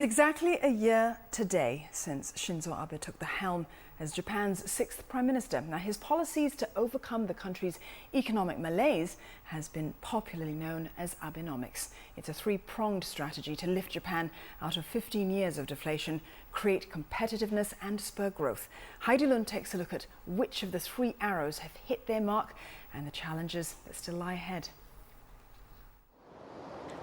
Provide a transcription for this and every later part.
Exactly a year today since Shinzo Abe took the helm as Japan's sixth prime minister. Now, his policies to overcome the country's economic malaise has been popularly known as Abenomics. It's a three-pronged strategy to lift Japan out of 15 years of deflation, create competitiveness and spur growth. Haidi takes a look at which of the three arrows have hit their mark and the challenges that still lie ahead.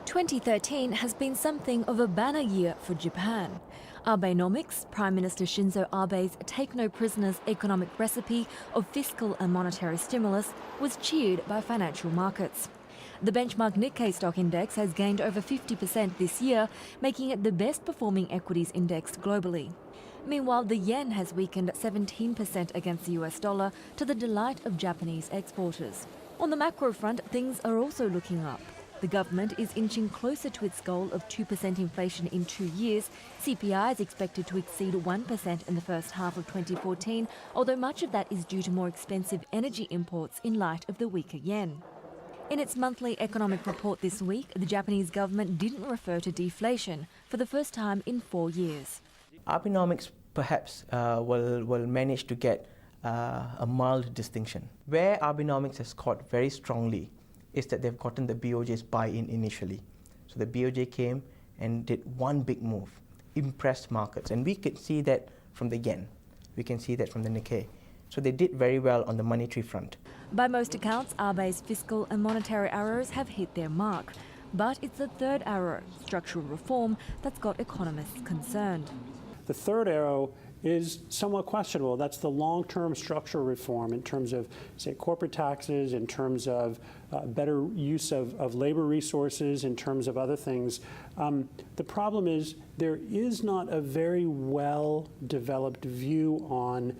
2013 has been something of a banner year for Japan. Abenomics, Prime Minister Shinzo Abe's take-no-prisoners economic recipe of fiscal and monetary stimulus was cheered by financial markets. The benchmark Nikkei stock index has gained over 50% this year, making it the best-performing equities index globally. Meanwhile, the yen has weakened 17% against the US dollar to the delight of Japanese exporters. On the macro front, things are also looking up. The government is inching closer to its goal of 2% inflation in 2 years. CPI is expected to exceed 1% in the first half of 2014, although much of that is due to more expensive energy imports in light of the weaker yen. In its monthly economic report this week, the Japanese government didn't refer to deflation for the first time in 4 years. Abenomics perhaps will manage to get a mild distinction. Where Abenomics has scored very strongly is that they've gotten the BOJ's buy-in initially. So the BOJ came and did one big move, impressed markets. And we could see that from the yen. We can see that from the Nikkei. So they did very well on the monetary front. By most accounts, Abe's fiscal and monetary arrows have hit their mark. But it's the third arrow, structural reform, that's got economists concerned. The third arrow is somewhat questionable. That's the long-term structural reform in terms of, say, corporate taxes, in terms of better use of labor resources, in terms of other things. The problem is there is not a very well-developed view on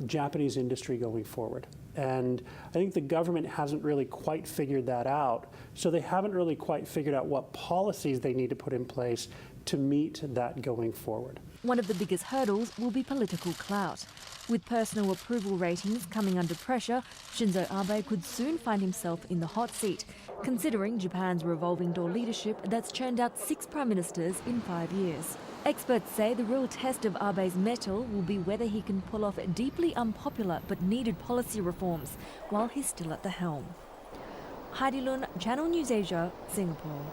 Japanese industry going forward. And I think the government hasn't really quite figured that out. So they haven't really quite figured out what policies they need to put in place to meet that going forward. One of the biggest hurdles will be political clout. With personal approval ratings coming under pressure, Shinzo Abe could soon find himself in the hot seat, considering Japan's revolving door leadership that's churned out 6 prime ministers in 5 years. Experts say the real test of Abe's mettle will be whether he can pull off deeply unpopular but needed policy reforms while he's still at the helm. Haidi, Channel NewsAsia, Singapore.